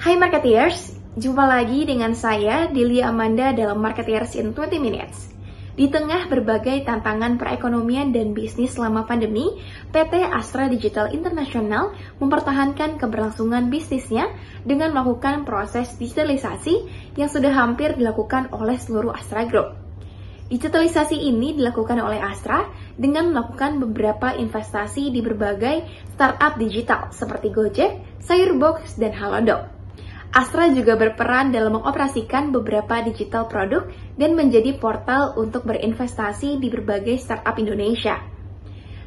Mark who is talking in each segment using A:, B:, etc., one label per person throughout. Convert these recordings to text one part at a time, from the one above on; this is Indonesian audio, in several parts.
A: Hai Marketeers, jumpa lagi dengan saya Delia Amanda dalam Marketeers in 20 Minutes. Di tengah berbagai tantangan perekonomian dan bisnis selama pandemi, PT Astra Digital International mempertahankan keberlangsungan bisnisnya dengan melakukan proses digitalisasi yang sudah hampir dilakukan oleh seluruh Astra Group. Digitalisasi ini dilakukan oleh Astra dengan melakukan beberapa investasi di berbagai startup digital seperti Gojek, Sayurbox, dan Halodoc. Astra juga berperan dalam mengoperasikan beberapa digital produk dan menjadi portal untuk berinvestasi di berbagai startup Indonesia.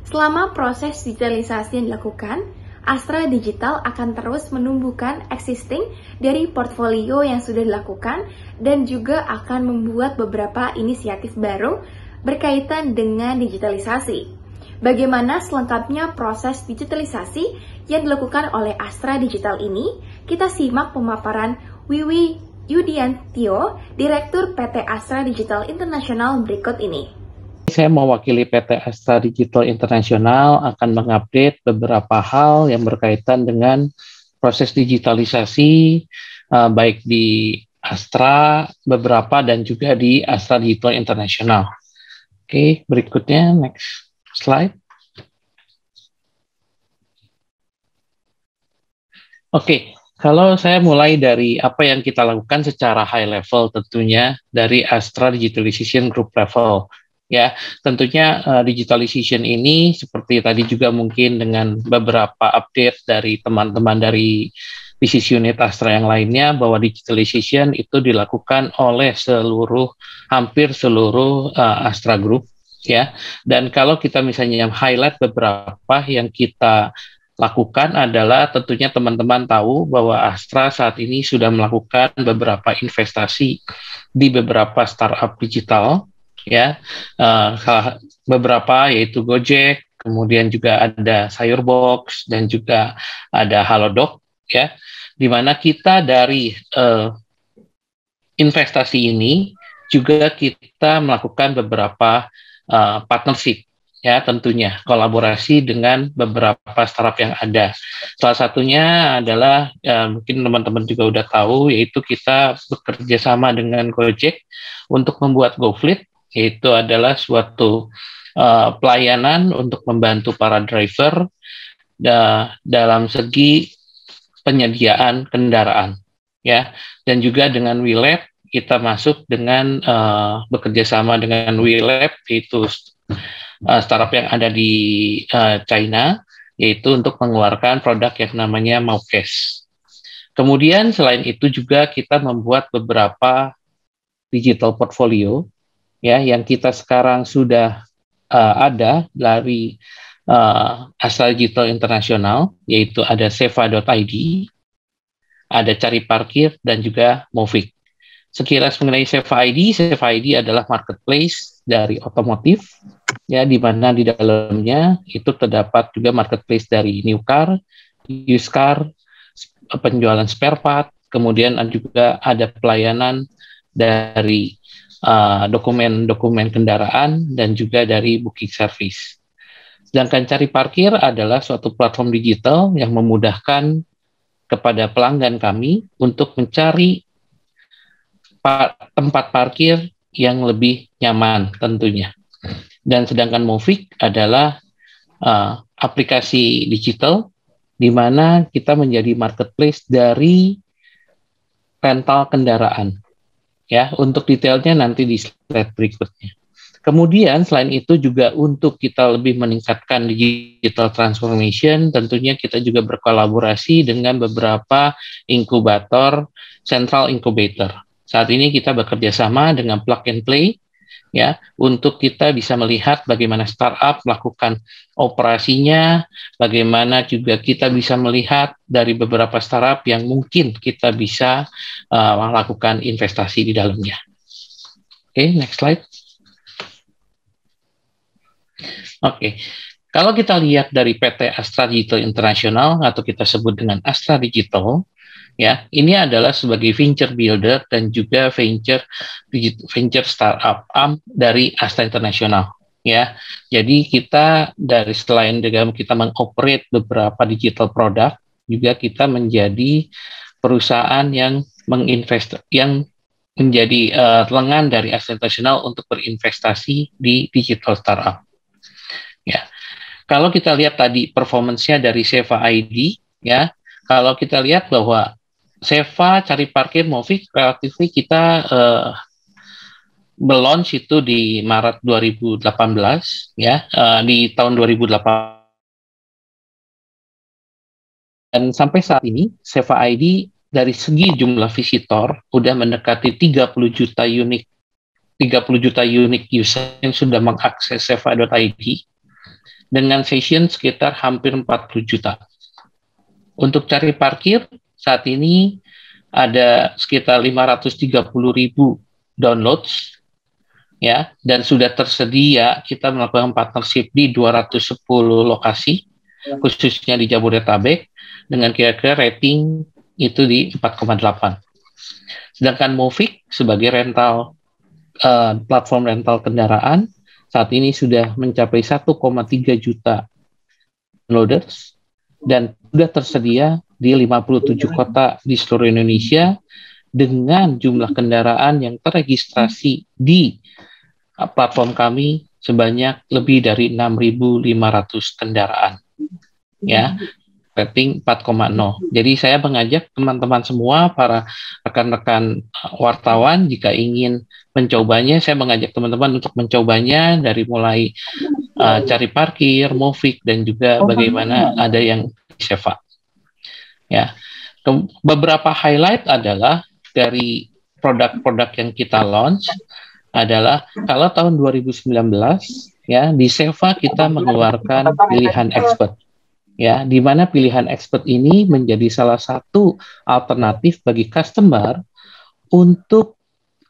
A: Selama proses digitalisasi yang dilakukan, Astra Digital akan terus menumbuhkan existing dari portfolio yang sudah dilakukan dan juga akan membuat beberapa inisiatif baru berkaitan dengan digitalisasi. Bagaimana selengkapnya proses digitalisasi yang dilakukan oleh Astra Digital ini? Kita simak pemaparan Wiwi Yudiantio, Direktur PT Astra Digital International berikut ini.
B: Saya mewakili PT Astra Digital International akan mengupdate beberapa hal yang berkaitan dengan proses digitalisasi baik di Astra beberapa dan juga di Astra Digital International. Oke, berikutnya next slide. Oke. Kalau saya mulai dari apa yang kita lakukan secara high level tentunya dari Astra Digitalization Group level. Ya, tentunya digitalization ini seperti tadi juga mungkin dengan beberapa update dari teman-teman dari bisnis unit Astra yang lainnya bahwa digitalization itu dilakukan oleh hampir seluruh Astra Group ya. Dan kalau kita misalnya highlight beberapa yang kita lakukan adalah tentunya teman-teman tahu bahwa Astra saat ini sudah melakukan beberapa investasi di beberapa startup digital ya, beberapa yaitu Gojek, kemudian juga ada Sayurbox dan juga ada Halodoc ya, di mana kita dari investasi ini juga kita melakukan beberapa partnership. Ya, tentunya kolaborasi dengan beberapa startup yang ada. Salah satunya adalah mungkin teman-teman juga udah tahu, yaitu kita bekerja sama dengan Gojek untuk membuat GoFleet, yaitu adalah suatu pelayanan untuk membantu para driver dalam segi penyediaan kendaraan, ya. Dan juga dengan WeLab kita masuk dengan bekerja sama dengan WeLab, yaitu startup yang ada di China, yaitu untuk mengeluarkan produk yang namanya Maucase. Kemudian selain itu juga kita membuat beberapa digital portfolio ya yang kita sekarang sudah ada dari Astra Digital International, yaitu ada Seva.id, ada Cari Parkir, dan juga Movic. Sekilas mengenai Seva.id adalah marketplace dari otomotif, ya, di mana di dalamnya itu terdapat juga marketplace dari new car, used car, penjualan spare part, kemudian juga ada pelayanan dari dokumen-dokumen kendaraan dan juga dari booking service. Sedangkan Cari Parkir adalah suatu platform digital yang memudahkan kepada pelanggan kami untuk mencari tempat parkir yang lebih nyaman tentunya. Dan sedangkan Movic adalah aplikasi digital di mana kita menjadi marketplace dari rental kendaraan. Ya, untuk detailnya nanti di slide berikutnya. Kemudian selain itu juga untuk kita lebih meningkatkan digital transformation, tentunya kita juga berkolaborasi dengan beberapa inkubator, central incubator. Saat ini kita bekerja sama dengan Plug and Play, ya, untuk kita bisa melihat bagaimana startup melakukan operasinya, bagaimana juga kita bisa melihat dari beberapa startup yang mungkin kita bisa melakukan investasi di dalamnya. Oke, next slide. Oke, kalau kita lihat dari PT Astra Digital International atau kita sebut dengan Astra Digital, ya, ini adalah sebagai venture builder dan juga venture startup arm dari Astra International. Ya, jadi kita dari selain juga kita mengoperate beberapa digital product, juga kita menjadi perusahaan yang yang menjadi lengan dari Accenture untuk berinvestasi di digital startup. Ya, kalau kita lihat tadi performance-nya dari Seva ID, ya, kalau kita lihat bahwa Seva, Cari Parkir, Moviq relatif kita launch itu di Maret 2018, ya, di tahun 2018. Dan sampai saat ini, Seva ID dari segi jumlah visitor udah mendekati 30 juta unique user yang sudah mengakses seva.id dengan session sekitar hampir 40 juta. Untuk Cari Parkir, saat ini ada sekitar 530.000 downloads, ya, dan sudah tersedia kita melakukan partnership di 210 lokasi, khususnya di Jabodetabek, dengan kira-kira rating itu di 4,8. Sedangkan Moviq sebagai platform rental kendaraan saat ini sudah mencapai 1,3 juta downloaders dan sudah tersedia di 57 kota di seluruh Indonesia dengan jumlah kendaraan yang terregistrasi di platform kami sebanyak lebih dari 6.500 kendaraan. Ya, rating 4,0. Jadi saya mengajak teman-teman semua, para rekan-rekan wartawan, jika ingin mencobanya, saya mengajak teman-teman untuk mencobanya dari mulai Cari Parkir, Moviq, dan juga bagaimana ada yang Seva. Ya, beberapa highlight adalah dari produk-produk yang kita launch adalah kalau tahun 2019 ya di Seva kita mengeluarkan pilihan expert. Ya, di mana pilihan expert ini menjadi salah satu alternatif bagi customer untuk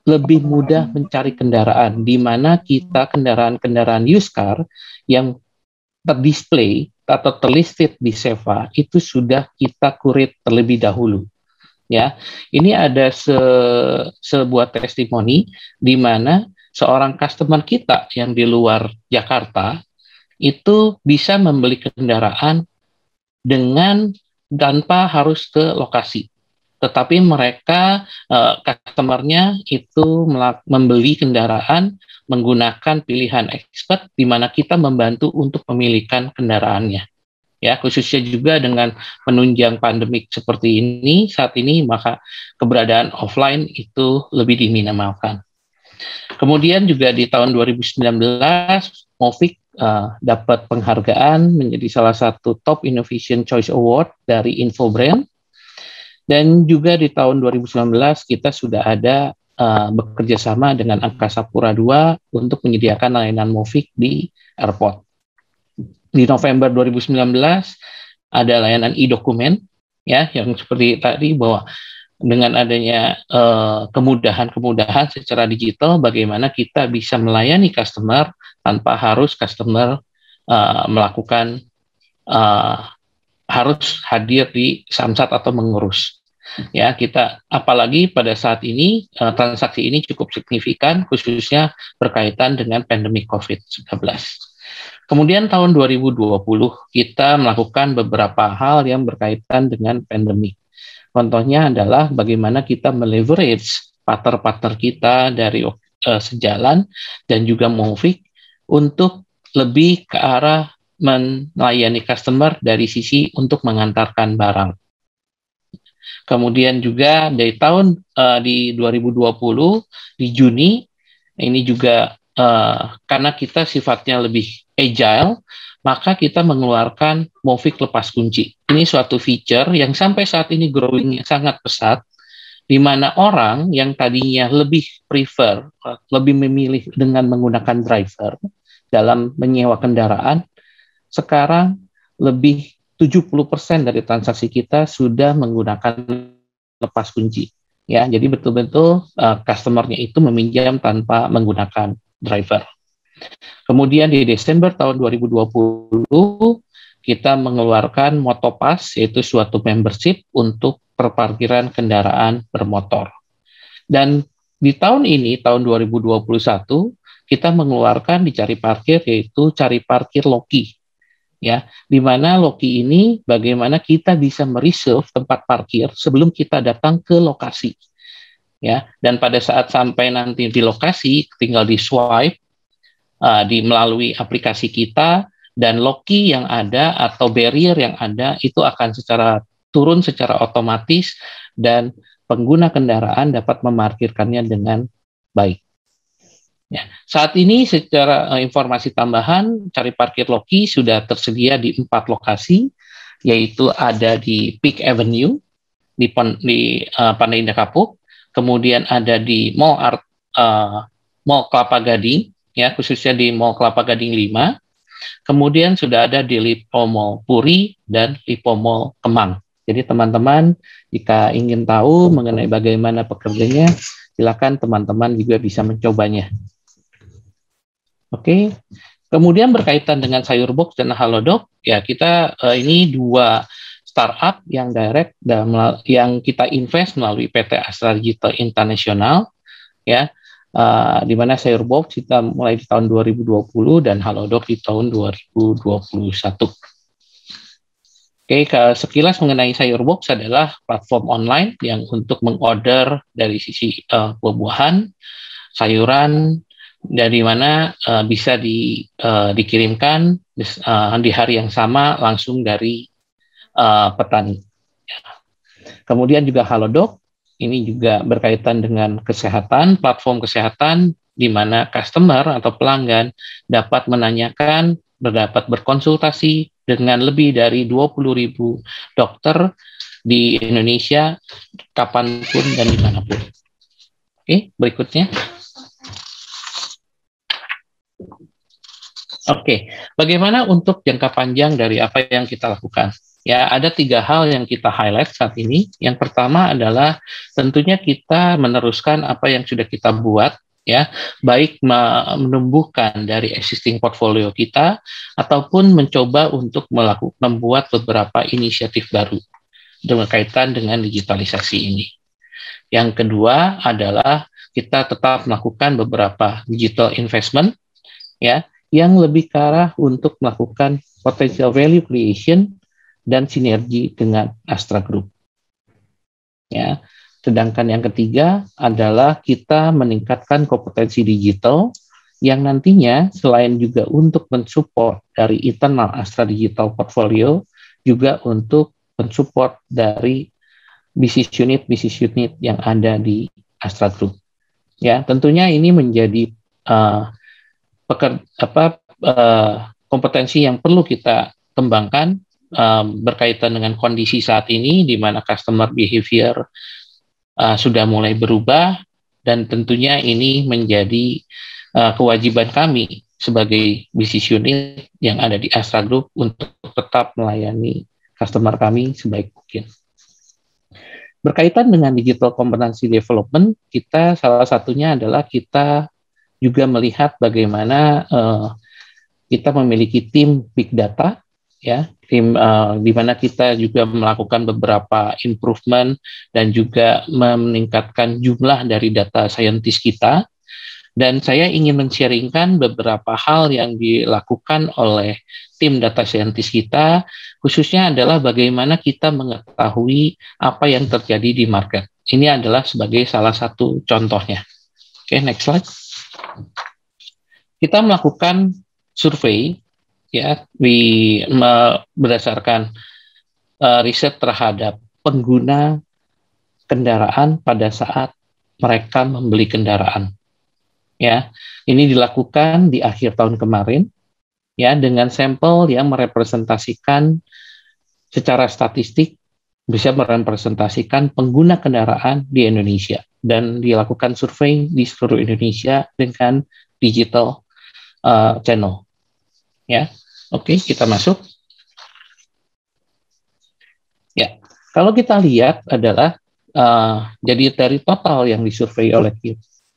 B: lebih mudah mencari kendaraan, di mana kita kendaraan-kendaraan used car yang terdisplay atau terlisted di Seva itu sudah kita kurate terlebih dahulu. Ya, ini ada sebuah testimoni di mana seorang customer kita yang di luar Jakarta itu bisa membeli kendaraan dengan tanpa harus ke lokasi, tetapi mereka customernya itu membeli kendaraan menggunakan pilihan expert, di mana kita membantu untuk memilihkan kendaraannya. Ya, khususnya juga dengan menunjang pandemik seperti ini saat ini, maka keberadaan offline itu lebih diminimalkan. Kemudian juga di tahun 2019 Moviq dapat penghargaan menjadi salah satu Top Innovation Choice Award dari Infobrand, dan juga di tahun 2019 kita sudah ada bekerja sama dengan Angkasa Pura II untuk menyediakan layanan Moviq di airport. Di November 2019 ada layanan e-dokumen, ya, yang seperti tadi bahwa dengan adanya kemudahan-kemudahan secara digital, bagaimana kita bisa melayani customer tanpa harus customer melakukan harus hadir di Samsat atau mengurus. Ya, kita apalagi pada saat ini transaksi ini cukup signifikan, khususnya berkaitan dengan pandemi COVID-19. Kemudian tahun 2020 kita melakukan beberapa hal yang berkaitan dengan pandemi. Contohnya adalah bagaimana kita meleverage partner-partner kita dari Sejalan dan juga Moviq untuk lebih ke arah melayani customer dari sisi untuk mengantarkan barang. Kemudian juga dari tahun di 2020 di Juni ini juga karena kita sifatnya lebih agile, maka kita mengeluarkan Moviq lepas kunci. Ini suatu feature yang sampai saat ini growing sangat pesat, di mana orang yang tadinya lebih memilih dengan menggunakan driver dalam menyewa kendaraan, sekarang lebih 70% dari transaksi kita sudah menggunakan lepas kunci. Ya, jadi betul-betul customer-nya itu meminjam tanpa menggunakan driver. Kemudian di Desember tahun 2020 kita mengeluarkan Motopass, yaitu suatu membership untuk perparkiran kendaraan bermotor. Dan di tahun ini, tahun 2021, kita mengeluarkan di Cari Parkir, yaitu Cari Parkir Loki. ya, di mana Loki ini bagaimana kita bisa mereserve tempat parkir sebelum kita datang ke lokasi, ya, dan pada saat sampai nanti di lokasi tinggal di swipe melalui aplikasi kita, dan Loki yang ada atau barrier yang ada itu akan turun secara otomatis dan pengguna kendaraan dapat memarkirkannya dengan baik. Ya, saat ini secara informasi tambahan, cari parkir Loki sudah tersedia di 4 lokasi, yaitu ada di Peak Avenue di Pandai Indah Kapuk, kemudian ada di Mall Kelapa Gading, ya, khususnya di Mall Kelapa Gading 5, kemudian sudah ada di Lipo Mall Puri dan Lipo Mall Kemang. Jadi teman-teman jika ingin tahu mengenai bagaimana pekerjanya, silakan teman-teman juga bisa mencobanya. Oke, kemudian berkaitan dengan Sayurbox dan Halodoc, ya kita ini 2 startup yang direct yang kita invest melalui PT Astra Digital International, ya, di mana Sayurbox kita mulai di tahun 2020 dan Halodoc di tahun 2021. Oke, sekilas mengenai Sayurbox adalah platform online yang untuk mengorder dari sisi buah-buahan, sayuran, dari mana bisa dikirimkan di hari yang sama langsung dari petani. Kemudian juga Halodoc, ini juga berkaitan dengan kesehatan, platform kesehatan di mana customer atau pelanggan dapat menanyakan, dapat berkonsultasi dengan lebih dari 20.000 dokter di Indonesia kapanpun dan dimanapun. Oke, berikutnya. Oke, bagaimana untuk jangka panjang dari apa yang kita lakukan? Ya, ada 3 hal yang kita highlight saat ini. Yang pertama adalah tentunya kita meneruskan apa yang sudah kita buat, ya, baik menumbuhkan dari existing portfolio kita ataupun mencoba untuk membuat beberapa inisiatif baru berkaitan dengan digitalisasi ini. Yang kedua adalah kita tetap melakukan beberapa digital investment, ya, yang lebih ke arah untuk melakukan potential value creation dan sinergi dengan Astra Group. Ya, sedangkan yang ketiga adalah kita meningkatkan kompetensi digital yang nantinya selain juga untuk mensupport dari internal Astra Digital Portfolio, juga untuk mensupport dari bisnis unit yang ada di Astra Group. Ya, tentunya ini menjadi kompetensi yang perlu kita kembangkan berkaitan dengan kondisi saat ini di mana customer behavior sudah mulai berubah, dan tentunya ini menjadi kewajiban kami sebagai bisnis unit yang ada di Astra Group untuk tetap melayani customer kami sebaik mungkin. Berkaitan dengan digital competency development, kita salah satunya adalah kita juga melihat bagaimana kita memiliki tim big data, ya, tim di mana kita juga melakukan beberapa improvement dan juga meningkatkan jumlah dari data scientist kita. Dan saya ingin men-sharingkan beberapa hal yang dilakukan oleh tim data scientist kita, khususnya adalah bagaimana kita mengetahui apa yang terjadi di market. Ini adalah sebagai salah satu contohnya. Oke, next slide. Kita melakukan survei, ya, berdasarkan riset terhadap pengguna kendaraan pada saat mereka membeli kendaraan. Ya, ini dilakukan di akhir tahun kemarin, ya, dengan sampel yang merepresentasikan secara statistik bisa merepresentasikan pengguna kendaraan di Indonesia, dan dilakukan survei di seluruh Indonesia dengan digital channel. Ya, oke, kita masuk. Ya, kalau kita lihat adalah jadi dari total yang disurvei oleh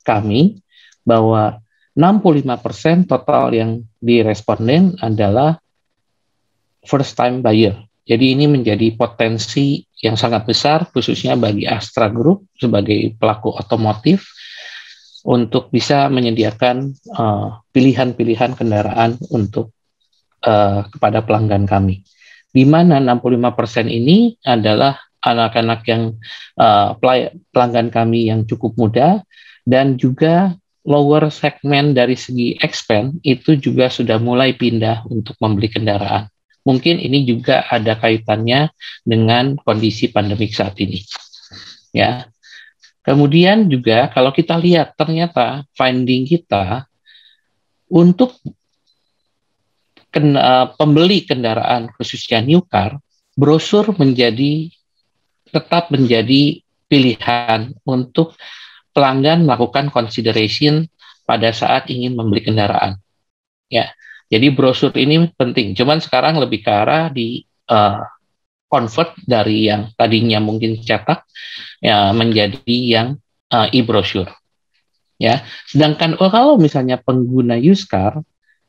B: kami, bahwa 65% total yang diresponden adalah first time buyer. Jadi ini menjadi potensi yang sangat besar khususnya bagi Astra Group sebagai pelaku otomotif untuk bisa menyediakan pilihan-pilihan kendaraan untuk kepada pelanggan kami. Di mana 65% ini adalah anak-anak yang pelanggan kami yang cukup muda, dan juga lower segmen dari segi expense itu juga sudah mulai pindah untuk membeli kendaraan. Mungkin ini juga ada kaitannya dengan kondisi pandemik saat ini. Ya. Kemudian juga kalau kita lihat ternyata finding kita untuk pembeli kendaraan khususnya new car, brosur tetap menjadi pilihan untuk pelanggan melakukan consideration pada saat ingin membeli kendaraan. Ya. Jadi brosur ini penting, cuman sekarang lebih ke arah di convert dari yang tadinya mungkin cetak ya menjadi yang e-brochure. Ya, sedangkan kalau misalnya pengguna used car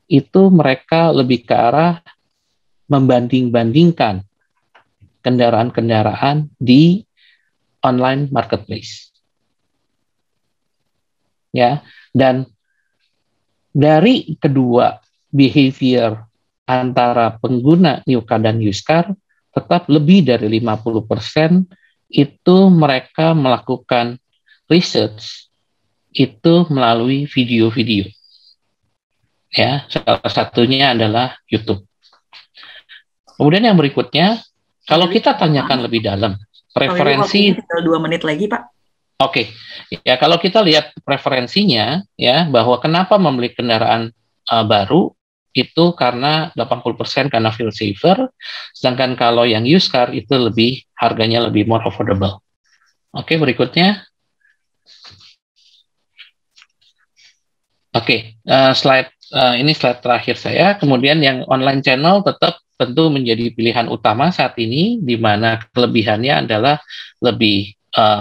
B: itu mereka lebih ke arah membanding-bandingkan kendaraan-kendaraan di online marketplace. Ya, dan dari kedua behavior antara pengguna new car dan used car tetap lebih dari 50% itu mereka melakukan research itu melalui video-video. Ya, salah satunya adalah YouTube. Kemudian yang berikutnya, kalau kita tanyakan lebih dalam, preferensi
C: 2 menit lagi, Pak.
B: Oke. Ya, kalau kita lihat preferensinya ya bahwa kenapa membeli kendaraan baru itu karena 80% karena feel safer, sedangkan kalau yang used car itu harganya lebih more affordable. Oke, berikutnya. Oke, ini slide terakhir saya. Kemudian yang online channel tetap tentu menjadi pilihan utama saat ini, di mana kelebihannya adalah lebih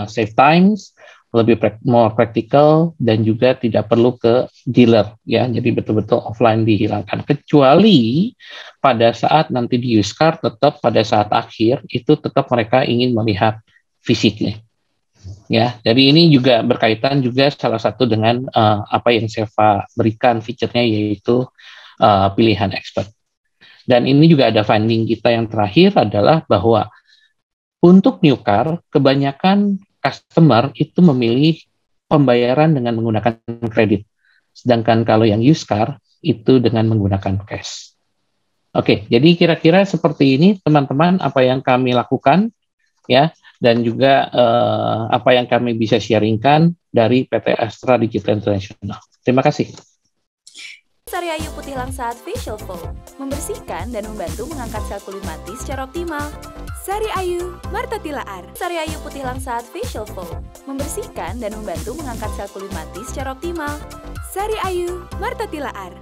B: save times, lebih more practical, dan juga tidak perlu ke dealer ya, jadi betul-betul offline dihilangkan, kecuali pada saat nanti di used car tetap pada saat akhir itu tetap mereka ingin melihat fisiknya ya. Jadi ini juga berkaitan juga salah satu dengan apa yang Seva berikan fiturnya, yaitu pilihan expert. Dan ini juga ada finding kita yang terakhir adalah bahwa untuk new car kebanyakan customer itu memilih pembayaran dengan menggunakan kredit. Sedangkan kalau yang used car itu dengan menggunakan cash. Oke, jadi kira-kira seperti ini teman-teman apa yang kami lakukan ya, dan juga apa yang kami bisa sharingkan dari PT Astra Digital International. Terima kasih.
D: Sari Ayu Putih Langsat Facial Foam membersihkan dan membantu mengangkat sel kulit mati secara optimal. Sari Ayu Marta Tilaar. Sari Ayu Putih Langsat Facial Foam membersihkan dan membantu mengangkat sel kulit mati secara optimal. Sari Ayu Marta Tilaar.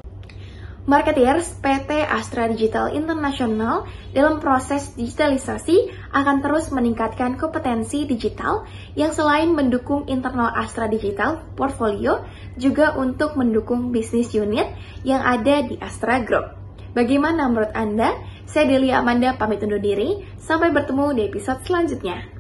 A: Marketeers PT Astra Digital International dalam proses digitalisasi akan terus meningkatkan kompetensi digital yang selain mendukung internal Astra Digital portfolio, juga untuk mendukung bisnis unit yang ada di Astra Group. Bagaimana menurut Anda? Saya Delia Amanda pamit undur diri. Sampai bertemu di episode selanjutnya.